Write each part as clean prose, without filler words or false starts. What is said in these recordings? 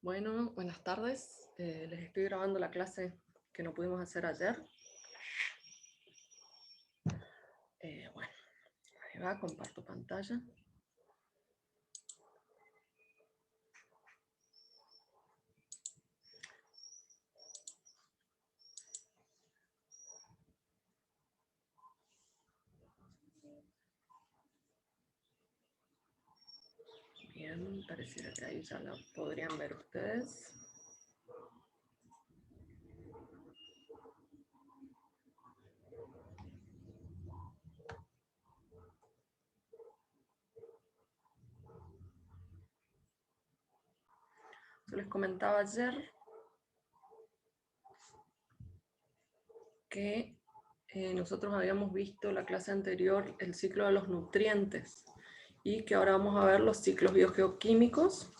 Bueno, buenas tardes. Les estoy grabando la clase que no pudimos hacer ayer. Bueno, ahí va, comparto pantalla. Bien, pareciera que ahí ya la podrían ver ustedes. Yo les comentaba ayer que nosotros habíamos visto la clase anterior el ciclo de los nutrientes y que ahora vamos a ver los ciclos biogeoquímicos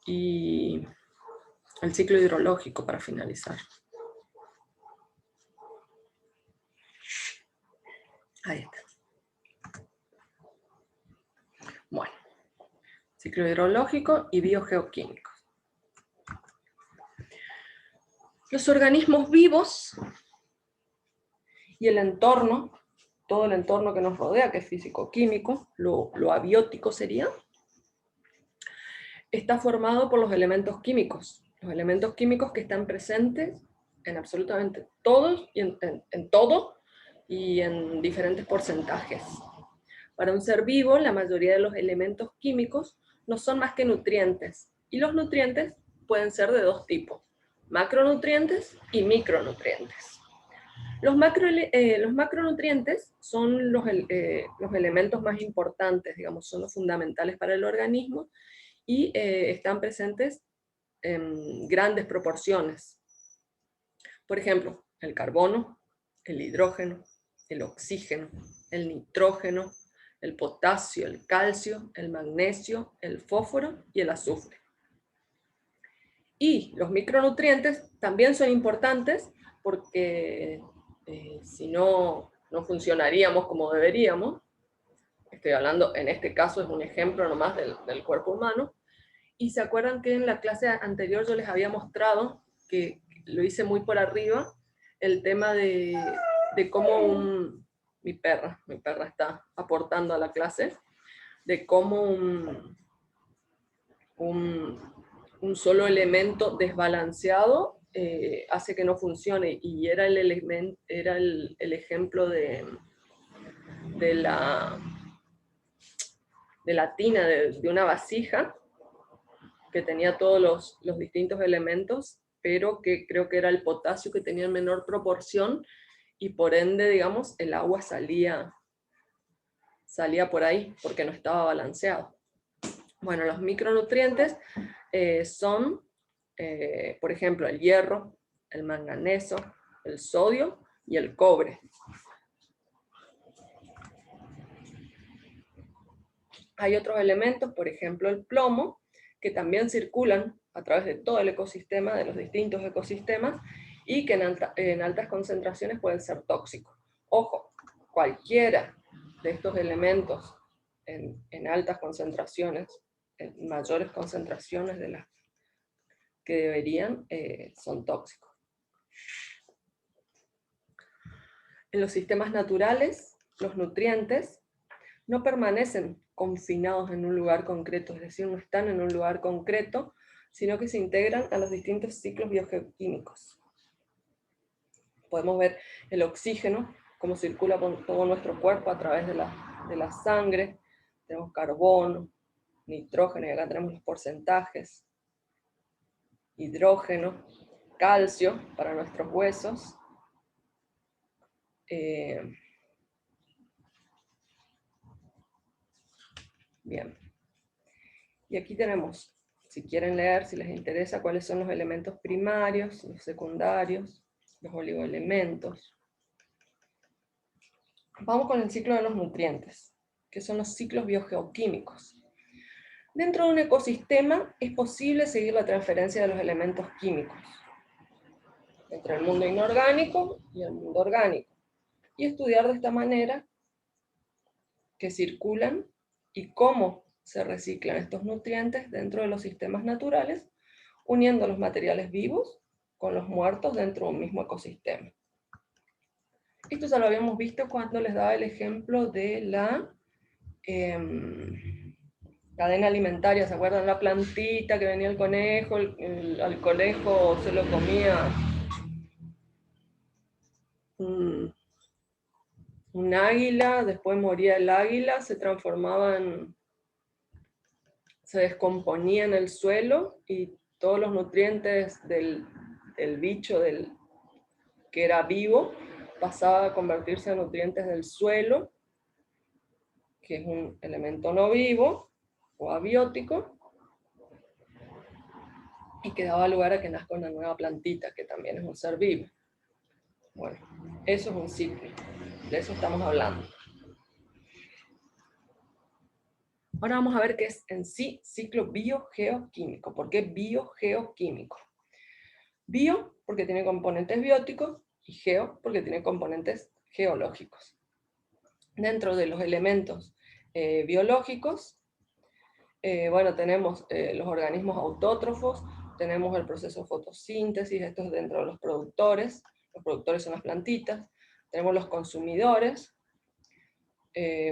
y el ciclo hidrológico para finalizar. Ahí está. Bueno, ciclo hidrológico y biogeoquímico. Los organismos vivos y el entorno, todo el entorno que nos rodea, que es físico-químico, lo abiótico sería, está formado por los elementos químicos que están presentes en absolutamente todos y en todo y en diferentes porcentajes. Para un ser vivo, la mayoría de los elementos químicos no son más que nutrientes, y los nutrientes pueden ser de dos tipos: macronutrientes y micronutrientes. Los macronutrientes son los elementos más importantes, digamos, son los fundamentales para el organismo y están presentes en grandes proporciones. Por ejemplo, el carbono, el hidrógeno, el oxígeno, el nitrógeno, el potasio, el calcio, el magnesio, el fósforo y el azufre. Y los micronutrientes también son importantes porque si no, no funcionaríamos como deberíamos. Estoy hablando, en este caso es un ejemplo nomás del cuerpo humano. Y se acuerdan que en la clase anterior yo les había mostrado, que lo hice muy por arriba, el tema de cómo mi perra está aportando a la clase, de cómo un solo elemento desbalanceado hace que no funcione, y era el ejemplo de la tina de una vasija que tenía todos los distintos elementos, pero que creo que era el potasio que tenía en menor proporción, y por ende, digamos, el agua salía por ahí porque no estaba balanceado. Bueno, los micronutrientes son, por ejemplo, el hierro, el manganeso, el sodio y el cobre. Hay otros elementos, por ejemplo el plomo, que también circulan a través de todo el ecosistema, de los distintos ecosistemas, y que en altas concentraciones pueden ser tóxicos. Ojo, cualquiera de estos elementos en altas concentraciones, en mayores concentraciones de las que deberían, son tóxicos. En los sistemas naturales, los nutrientes no permanecen confinados en un lugar concreto, es decir, no están en un lugar concreto, sino que se integran a los distintos ciclos biogeoquímicos. Podemos ver el oxígeno, cómo circula por todo nuestro cuerpo a través de la sangre. Tenemos carbono, nitrógeno, y acá tenemos los porcentajes, hidrógeno, calcio para nuestros huesos, bien. Y aquí tenemos, si quieren leer, si les interesa, cuáles son los elementos primarios, los secundarios, los oligoelementos. Vamos con el ciclo de los nutrientes, que son los ciclos biogeoquímicos. Dentro de un ecosistema es posible seguir la transferencia de los elementos químicos entre el mundo inorgánico y el mundo orgánico, y estudiar de esta manera que circulan y cómo se reciclan estos nutrientes dentro de los sistemas naturales, uniendo los materiales vivos con los muertos dentro de un mismo ecosistema. Esto ya lo habíamos visto cuando les daba el ejemplo de la cadena alimentaria. ¿Se acuerdan la plantita que venía el conejo? Al conejo se lo comía un águila, después moría el águila, se descomponía en el suelo y todos los nutrientes del bicho que era vivo pasaba a convertirse en nutrientes del suelo, que es un elemento no vivo o abiótico, y que daba lugar a que nazca una nueva plantita, que también es un ser vivo. Bueno, eso es un ciclo, de eso estamos hablando. Ahora vamos a ver qué es en sí ciclo biogeoquímico. ¿Por qué biogeoquímico? Bio, porque tiene componentes bióticos, y geo, porque tiene componentes geológicos. Dentro de los elementos biológicos, bueno, tenemos los organismos autótrofos, tenemos el proceso de fotosíntesis, esto es dentro de los productores son las plantitas, tenemos los consumidores,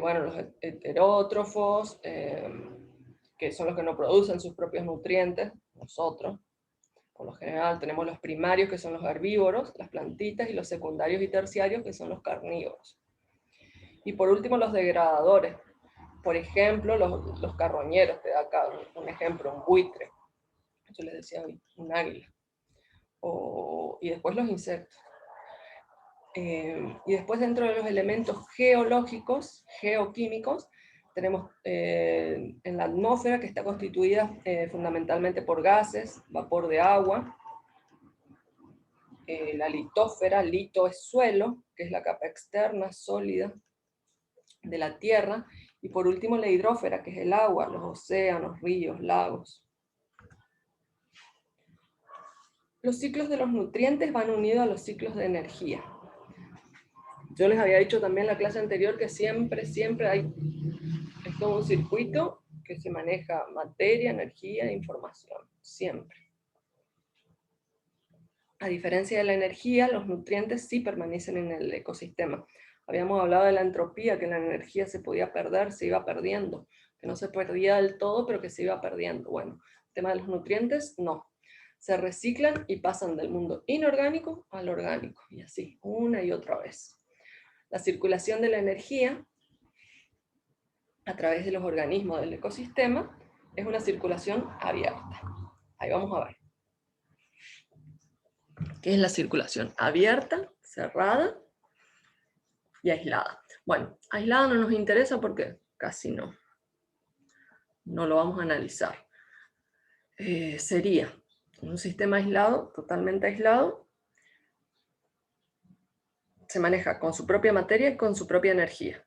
bueno, los heterótrofos, que son los que no producen sus propios nutrientes, nosotros. Por lo general tenemos los primarios, que son los herbívoros, las plantitas, y los secundarios y terciarios, que son los carnívoros. Y por último los degradadores. Por ejemplo, los carroñeros, te da acá un ejemplo, un buitre. Yo les decía hoy, un águila. Y después los insectos. Y después dentro de los elementos geológicos, geoquímicos, tenemos en la atmósfera, que está constituida fundamentalmente por gases, vapor de agua, la litósfera, lito es suelo, que es la capa externa, sólida, de la Tierra, y por último la hidrósfera, que es el agua, los océanos, ríos, lagos. Los ciclos de los nutrientes van unidos a los ciclos de energía. Yo les había dicho también en la clase anterior que siempre hay todo un circuito que se maneja materia, energía e información, siempre. A diferencia de la energía, los nutrientes sí permanecen en el ecosistema. Habíamos hablado de la entropía, que la energía se podía perder, se iba perdiendo, que no se perdía del todo, pero que se iba perdiendo. Bueno, el tema de los nutrientes, no. Se reciclan y pasan del mundo inorgánico al orgánico, y así, una y otra vez. La circulación de la energía a través de los organismos del ecosistema es una circulación abierta. Ahí vamos a ver. ¿Qué es la circulación? Abierta, cerrada y aislada. Bueno, aislada no nos interesa porque casi no lo vamos a analizar. Sería un sistema aislado, totalmente aislado, se maneja con su propia materia y con su propia energía.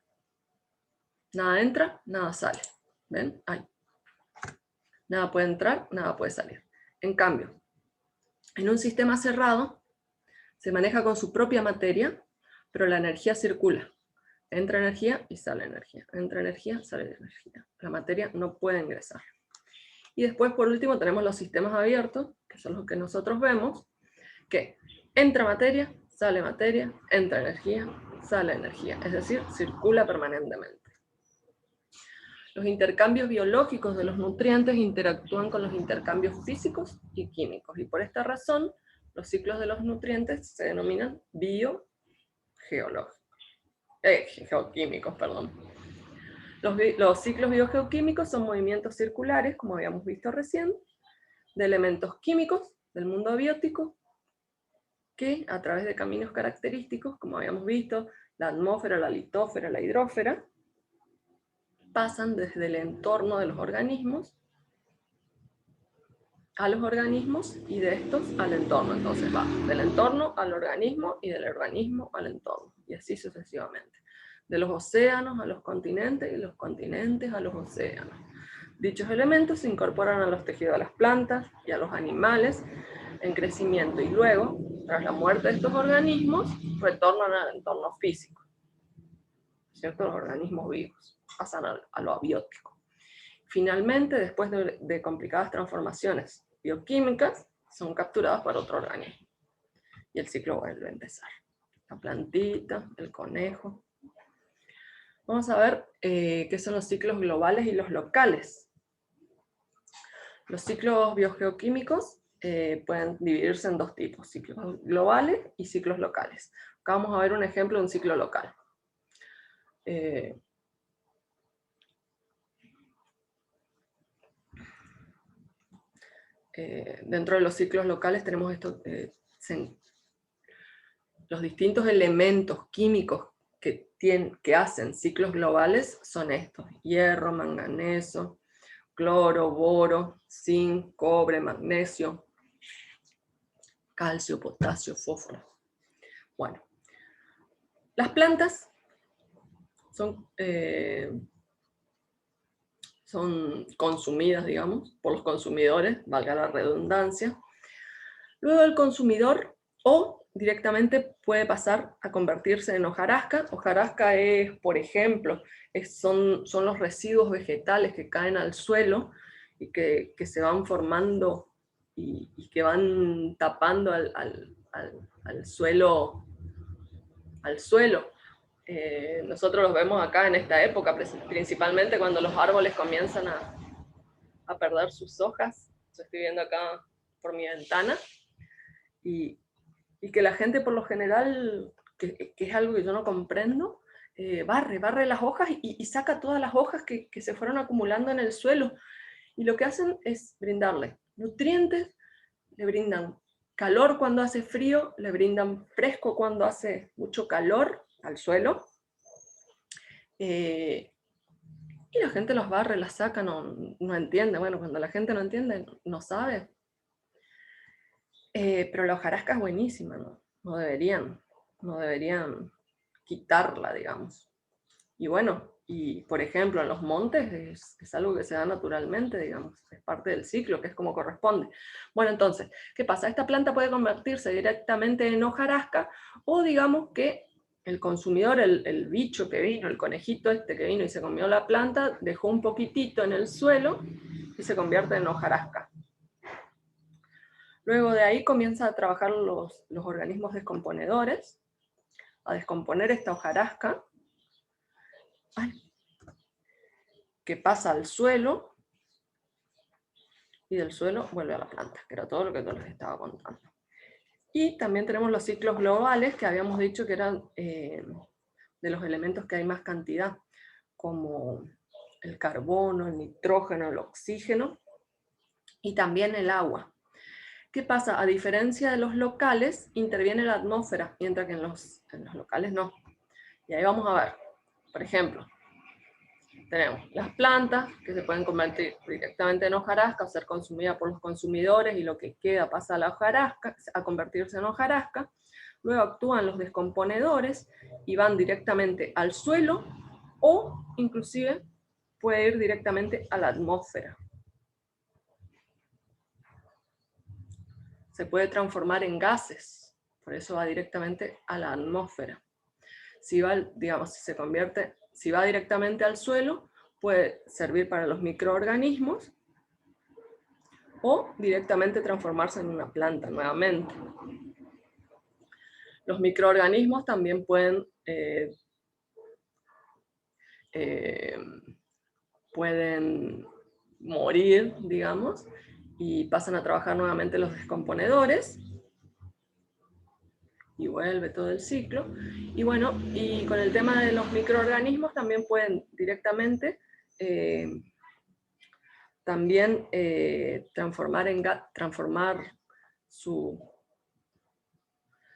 Nada entra, nada sale. ¿Ven? Ahí. Nada puede entrar, nada puede salir. En cambio, en un sistema cerrado, se maneja con su propia materia, pero la energía circula. Entra energía y sale energía. Entra energía, sale energía. La materia no puede ingresar. Y después, por último, tenemos los sistemas abiertos, que son los que nosotros vemos, que entra materia, entra energía, sale energía. Es decir, circula permanentemente. Los intercambios biológicos de los nutrientes interactúan con los intercambios físicos y químicos, y por esta razón los ciclos de los nutrientes se denominan geoquímicos. Los ciclos biogeoquímicos son movimientos circulares, como habíamos visto recién, de elementos químicos del mundo abiótico, que a través de caminos característicos, como habíamos visto, la atmósfera, la litósfera, la hidrósfera, pasan desde el entorno de los organismos a los organismos y de estos al entorno. Entonces va del entorno al organismo y del organismo al entorno, y así sucesivamente. De los océanos a los continentes y de los continentes a los océanos. Dichos elementos se incorporan a los tejidos de las plantas y a los animales en crecimiento, y luego, tras la muerte de estos organismos, retornan al entorno físico. ¿Cierto? Los organismos vivos pasan a lo abiótico. finalmente, después de complicadas transformaciones bioquímicas, son capturadas por otro organismo. Y el ciclo vuelve a empezar. La plantita, el conejo. Vamos a ver qué son los ciclos globales y los locales. Los ciclos biogeoquímicos pueden dividirse en dos tipos, ciclos globales y ciclos locales. Acá vamos a ver un ejemplo de un ciclo local. Dentro de los ciclos locales tenemos estos, los distintos elementos químicos que hacen ciclos globales son estos: hierro, manganeso, cloro, boro, zinc, cobre, magnesio, calcio, potasio, fósforo. Bueno, las plantas son consumidas, digamos, por los consumidores, valga la redundancia. Luego el consumidor o directamente puede pasar a convertirse en hojarasca. Hojarasca es, por ejemplo, son los residuos vegetales que caen al suelo y que se van formando y que van tapando al suelo. Nosotros los vemos acá en esta época, principalmente cuando los árboles comienzan a perder sus hojas. Yo estoy viendo acá por mi ventana, y que la gente por lo general, que es algo que yo no comprendo, barre las hojas y saca todas las hojas que se fueron acumulando en el suelo. Y lo que hacen es brindarle nutrientes, le brindan calor cuando hace frío, le brindan fresco cuando hace mucho calor al suelo. Y la gente los barre, las saca, no entiende. Bueno, cuando la gente no entiende, no sabe. Pero la hojarasca es buenísima, ¿no? No deberían quitarla, digamos. Y bueno, y por ejemplo, en los montes es algo que se da naturalmente, digamos, es parte del ciclo, que es como corresponde. Bueno, entonces, ¿qué pasa? Esta planta puede convertirse directamente en hojarasca, o digamos que el consumidor, el bicho que vino, el conejito este que vino y se comió la planta, dejó un poquitito en el suelo y se convierte en hojarasca. Luego de ahí comienza a trabajar los organismos descomponedores, a descomponer esta hojarasca, que pasa al suelo, y del suelo vuelve a la planta, que era todo lo que yo les estaba contando. Y también tenemos los ciclos globales, que habíamos dicho que eran de los elementos que hay más cantidad, como el carbono, el nitrógeno, el oxígeno, y también el agua. ¿Qué pasa? A diferencia de los locales, interviene la atmósfera, mientras que en los locales no. Y ahí vamos a ver, por ejemplo, tenemos las plantas que se pueden convertir directamente en hojarasca o ser consumidas por los consumidores, y lo que queda pasa a la hojarasca, a convertirse en hojarasca. Luego actúan los descomponedores y van directamente al suelo, o inclusive puede ir directamente a la atmósfera. Se puede transformar en gases, por eso va directamente a la atmósfera. Si va directamente al suelo, puede servir para los microorganismos, o directamente transformarse en una planta nuevamente. Los microorganismos también pueden morir, digamos, y pasan a trabajar nuevamente los descomponedores, y vuelve todo el ciclo. Y bueno, y con el tema de los microorganismos también pueden directamente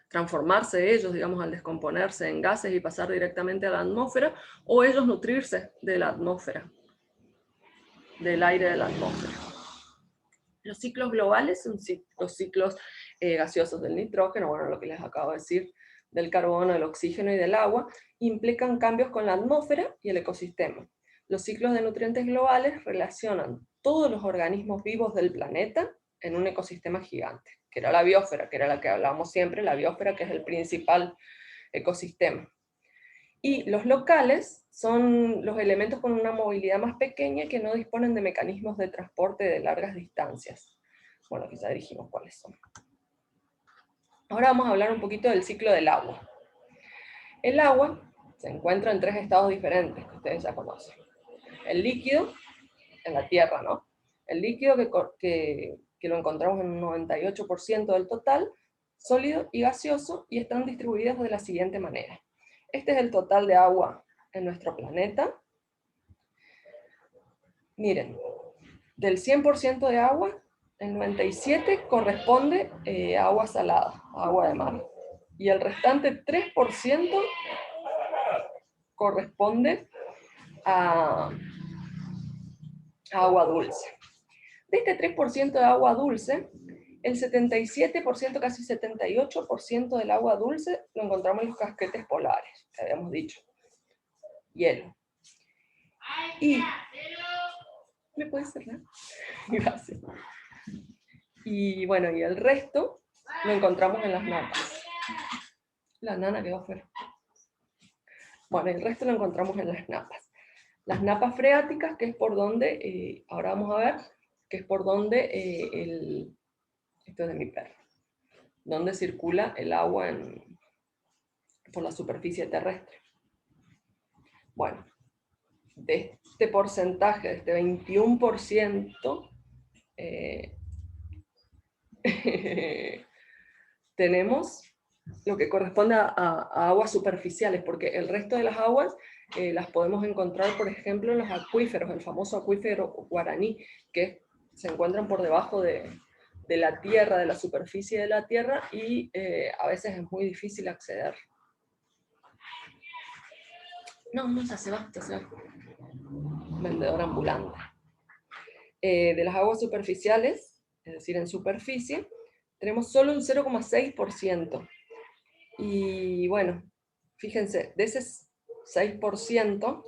transformarse ellos, digamos, al descomponerse en gases y pasar directamente a la atmósfera, o ellos nutrirse de la atmósfera, del aire de la atmósfera. Los ciclos globales son los ciclos gaseosos del nitrógeno, bueno, lo que les acabo de decir, del carbono, del oxígeno y del agua, implican cambios con la atmósfera y el ecosistema. Los ciclos de nutrientes globales relacionan todos los organismos vivos del planeta en un ecosistema gigante, que era la biosfera, que era la que hablábamos siempre, la biosfera, que es el principal ecosistema. Y los locales son los elementos con una movilidad más pequeña que no disponen de mecanismos de transporte de largas distancias. Bueno, aquí ya dijimos cuáles son. Ahora vamos a hablar un poquito del ciclo del agua. El agua se encuentra en 3 estados diferentes, que ustedes ya conocen. El líquido, en la Tierra, ¿no? El líquido que lo encontramos en un 98% del total, sólido y gaseoso, y están distribuidos de la siguiente manera. Este es el total de agua en nuestro planeta. Miren, del 100% de agua, el 97% corresponde a agua salada, agua de mar. Y el restante 3% corresponde a agua dulce. De este 3% de agua dulce, el 77%, casi 78% del agua dulce lo encontramos en los casquetes polares, que habíamos dicho. Hielo. Y... ¿Me puedes cerrar? Gracias. Y bueno, y el resto lo encontramos en las napas. La nana quedó afuera. Bueno, el resto lo encontramos en las napas. Las napas freáticas, que es por donde, ahora vamos a ver, que es por donde esto es de mi perro, donde circula el agua por la superficie terrestre. Bueno, de este porcentaje, de este 21%, tenemos lo que corresponde a aguas superficiales, porque el resto de las aguas las podemos encontrar, por ejemplo, en los acuíferos, el famoso acuífero guaraní, que se encuentran por debajo de la tierra, de la superficie de la tierra, y a veces es muy difícil acceder. No, ya se va. Vendedor ambulante. De las aguas superficiales, es decir, en superficie, tenemos solo un 0,6%. Y bueno, fíjense, de ese 6%,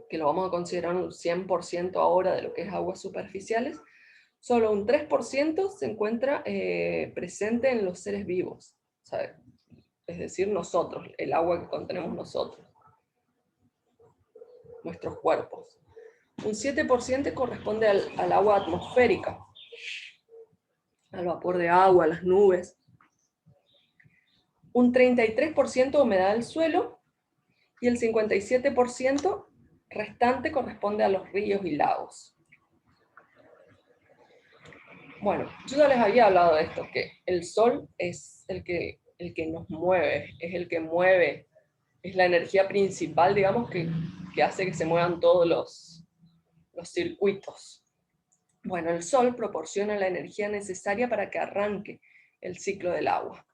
que lo vamos a considerar un 100% ahora de lo que es aguas superficiales, solo un 3% se encuentra presente en los seres vivos, ¿sabe? Es decir, nosotros, el agua que contenemos nosotros, nuestros cuerpos. Un 7% corresponde al agua atmosférica, al vapor de agua, a las nubes. Un 33% humedad del suelo, y el 57% restante corresponde a los ríos y lagos. Bueno, yo ya les había hablado de esto, que el sol es el que nos mueve, es el que mueve, es la energía principal, digamos, que hace que se muevan todos los circuitos. Bueno, el sol proporciona la energía necesaria para que arranque el ciclo del agua.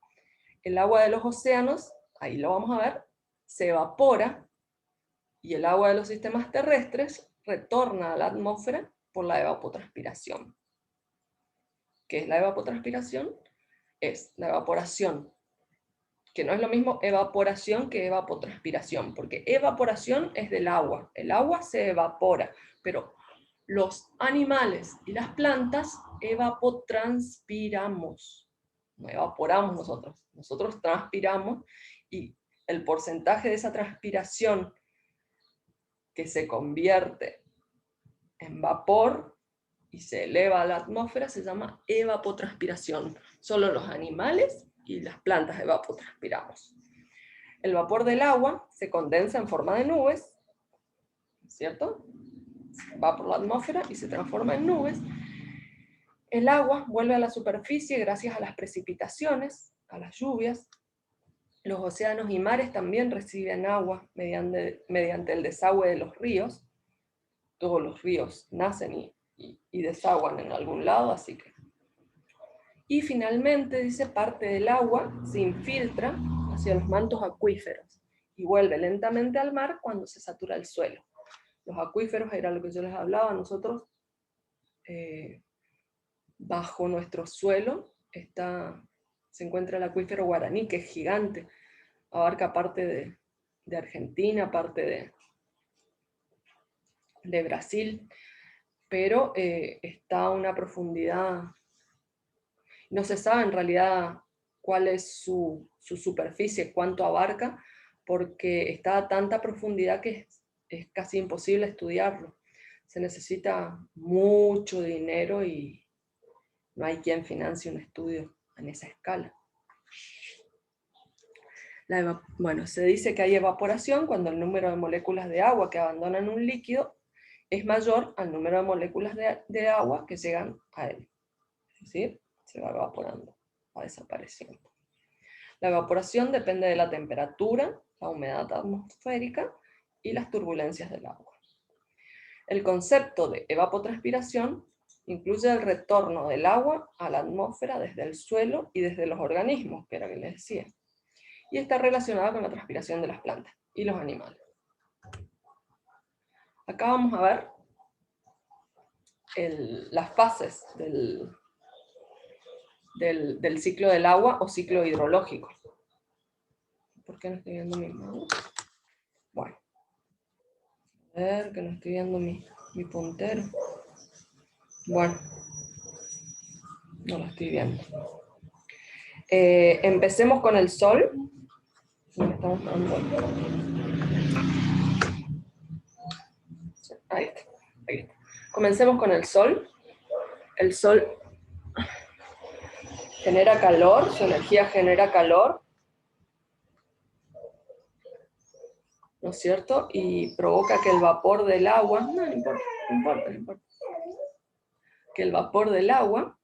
El agua de los océanos, ahí lo vamos a ver, se evapora, y el agua de los sistemas terrestres retorna a la atmósfera por la evapotranspiración. ¿Qué es la evapotranspiración? Es la evaporación, que no es lo mismo evaporación que evapotranspiración, porque evaporación es del agua, el agua se evapora, pero los animales y las plantas evapotranspiramos, no evaporamos nosotros transpiramos, y el porcentaje de esa transpiración que se convierte en vapor y se eleva a la atmósfera se llama evapotranspiración. Solo los animales y las plantas evapotranspiramos. El vapor del agua se condensa en forma de nubes, ¿cierto? Va por la atmósfera y se transforma en nubes. El agua vuelve a la superficie gracias a las precipitaciones, a las lluvias. Los océanos y mares también reciben agua mediante el desagüe de los ríos. Todos los ríos nacen y desaguan en algún lado, así que... Y finalmente, dice, parte del agua se infiltra hacia los mantos acuíferos y vuelve lentamente al mar cuando se satura el suelo. Los acuíferos era lo que yo les hablaba, nosotros bajo nuestro suelo se encuentra el acuífero guaraní, que es gigante, abarca parte de Argentina, parte de Brasil, pero está a una profundidad, no se sabe en realidad cuál es su superficie, cuánto abarca, porque está a tanta profundidad que es casi imposible estudiarlo. Se necesita mucho dinero y no hay quien financie un estudio en esa escala. Bueno, se dice que hay evaporación cuando el número de moléculas de agua que abandonan un líquido es mayor al número de moléculas de agua que llegan a él. Es decir, se va evaporando, va desapareciendo. La evaporación depende de la temperatura, la humedad atmosférica y las turbulencias del agua. El concepto de evapotranspiración incluye el retorno del agua a la atmósfera desde el suelo y desde los organismos, que era que les decía, y está relacionada con la transpiración de las plantas y los animales. Acá vamos a ver las fases del ciclo del agua o ciclo hidrológico. ¿Por qué no estoy viendo mi mano? Bueno, a ver, que no estoy viendo mi puntero. Bueno, no lo estoy viendo. Empecemos con el Sol. Ahí está, ahí está. Comencemos con el Sol. El Sol genera calor, su energía genera calor, ¿no es cierto? Y provoca que el vapor del agua, no importa, que el vapor del agua,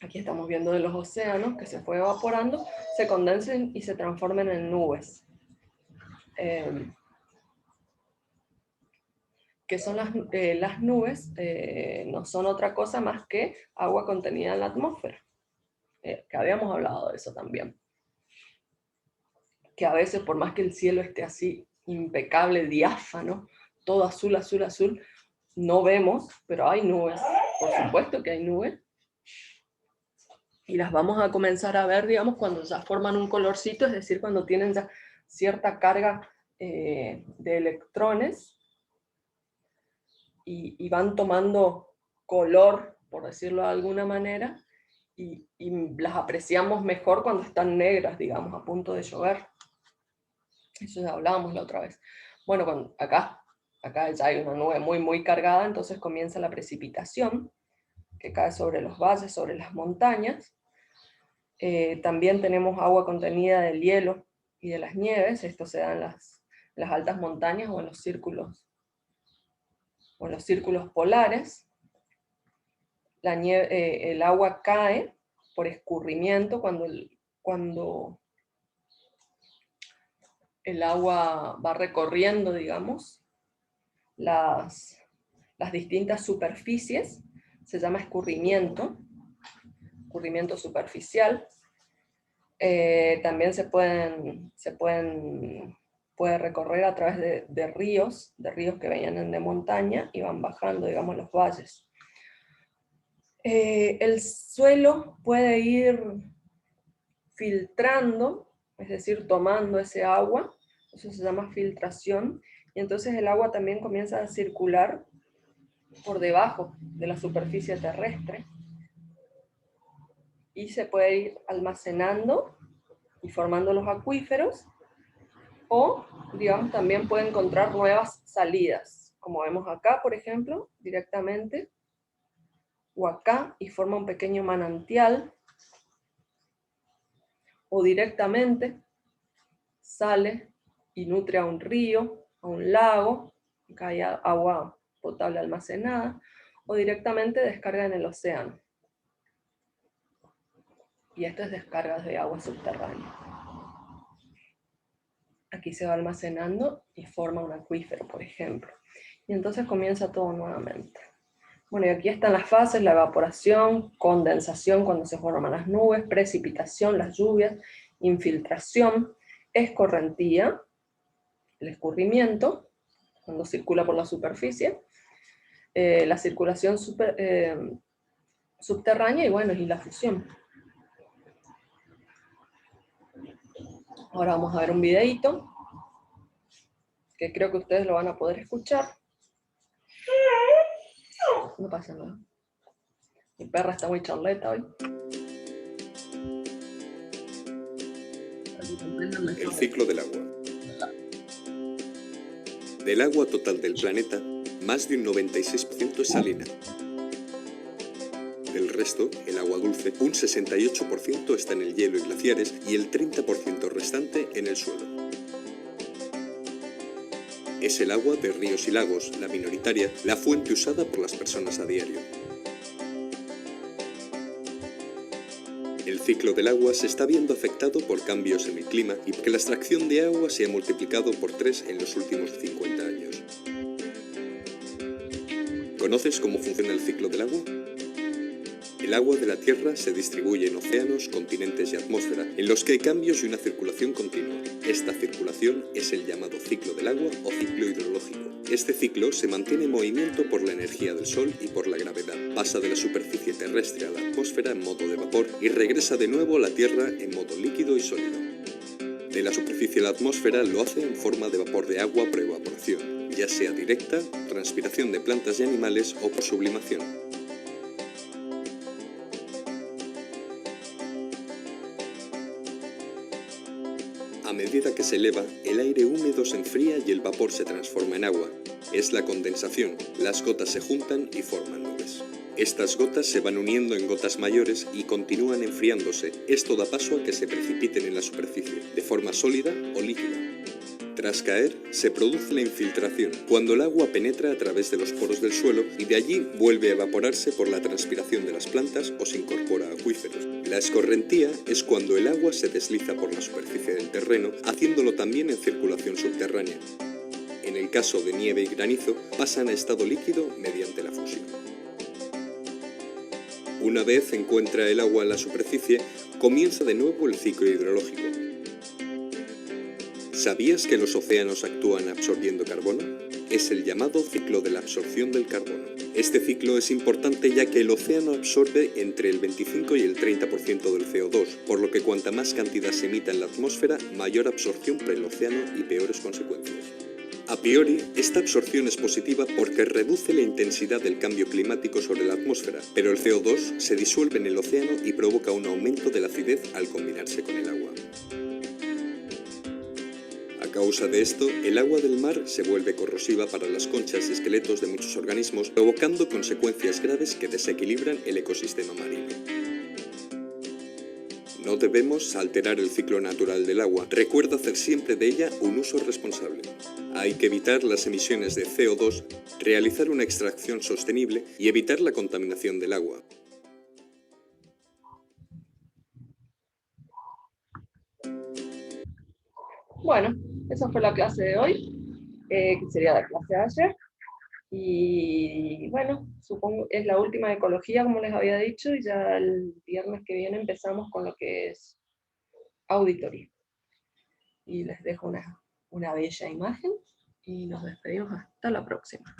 aquí estamos viendo de los océanos, que se fue evaporando, se condensen y se transformen en nubes. Que son las nubes, no son otra cosa más que agua contenida en la atmósfera. Que habíamos hablado de eso también. Que a veces, por más que el cielo esté así, impecable, diáfano, todo azul, azul, azul, no vemos, pero hay nubes. Por supuesto que hay nubes. Y las vamos a comenzar a ver, digamos, cuando ya forman un colorcito, es decir, cuando tienen ya cierta carga de electrones, y van tomando color, por decirlo de alguna manera, y las apreciamos mejor cuando están negras, digamos, a punto de llover. Eso ya hablábamos la otra vez. Bueno, acá ya hay una nube muy, muy cargada, entonces comienza la precipitación, que cae sobre los valles, sobre las montañas. También tenemos agua contenida del hielo y de las nieves. Esto se da en las altas montañas o en los círculos polares. El agua cae por escurrimiento cuando el agua va recorriendo, digamos, las distintas superficies. Se llama escurrimiento superficial. También puede recorrer a través de ríos que vienen de montaña y van bajando, digamos, los valles. El suelo puede ir filtrando, es decir, tomando ese agua, eso se llama filtración, y entonces el agua también comienza a circular por debajo de la superficie terrestre, y se puede ir almacenando y formando los acuíferos, o, digamos, también puede encontrar nuevas salidas, como vemos acá, por ejemplo, directamente, o acá, y forma un pequeño manantial, o directamente sale y nutre a un río, a un lago, acá hay agua potable almacenada, o directamente descarga en el océano. Y esto es descargas de agua subterránea. Aquí se va almacenando y forma un acuífero, por ejemplo. Y entonces comienza todo nuevamente. Bueno, y aquí están las fases: la evaporación, condensación cuando se forman las nubes, precipitación, las lluvias, infiltración, escorrentía, el escurrimiento, cuando circula por la superficie, la circulación subterránea y bueno, y la fusión. Ahora vamos a ver un videíto, que creo que ustedes lo van a poder escuchar. No pasa nada. Mi perra está muy charleta hoy. comprendan mejor. El ciclo del agua. Del agua total del planeta, más de un 96% es salina. Del resto, el agua dulce, un 68% está en el hielo y glaciares y el 30% restante en el suelo. Es el agua de ríos y lagos, la minoritaria, la fuente usada por las personas a diario. El ciclo del agua se está viendo afectado por cambios en el clima y porque la extracción de agua se ha multiplicado por 3 en los últimos 50 años. ¿Conoces cómo funciona el ciclo del agua? El agua de la Tierra se distribuye en océanos, continentes y atmósfera, en los que hay cambios y una circulación continua. Esta circulación es el llamado ciclo del agua o ciclo hidrológico. Este ciclo se mantiene en movimiento por la energía del Sol y por la gravedad. Pasa de la superficie terrestre a la atmósfera en modo de vapor y regresa de nuevo a la Tierra en modo líquido y sólido. De la superficie a la atmósfera lo hace en forma de vapor de agua por evaporación, ya sea directa, transpiración de plantas y animales o por sublimación. A medida que se eleva, el aire húmedo se enfría y el vapor se transforma en agua. Es la condensación, las gotas se juntan y forman nubes. Estas gotas se van uniendo en gotas mayores y continúan enfriándose. Esto da paso a que se precipiten en la superficie, de forma sólida o líquida. Tras caer, se produce la infiltración, cuando el agua penetra a través de los poros del suelo y de allí vuelve a evaporarse por la transpiración de las plantas o se incorpora a acuíferos. La escorrentía es cuando el agua se desliza por la superficie del terreno, haciéndolo también en circulación subterránea. En el caso de nieve y granizo, pasan a estado líquido mediante la fusión. Una vez encuentra el agua en la superficie, comienza de nuevo el ciclo hidrológico. ¿Sabías que los océanos actúan absorbiendo carbono? Es el llamado ciclo de la absorción del carbono. Este ciclo es importante ya que el océano absorbe entre el 25 y el 30% del CO2, por lo que cuanta más cantidad se emita en la atmósfera, mayor absorción para el océano y peores consecuencias. A priori, esta absorción es positiva porque reduce la intensidad del cambio climático sobre la atmósfera, pero el CO2 se disuelve en el océano y provoca un aumento de la acidez al combinarse con el agua. A causa de esto, el agua del mar se vuelve corrosiva para las conchas y esqueletos de muchos organismos, provocando consecuencias graves que desequilibran el ecosistema marino. No debemos alterar el ciclo natural del agua. Recuerda hacer siempre de ella un uso responsable. Hay que evitar las emisiones de CO2, realizar una extracción sostenible y evitar la contaminación del agua. Bueno, esa fue la clase de hoy, que sería la clase de ayer. Y bueno, supongo es la última de ecología, como les había dicho, y ya el viernes que viene empezamos con lo que es auditoría. Y les dejo una bella imagen y nos despedimos hasta la próxima.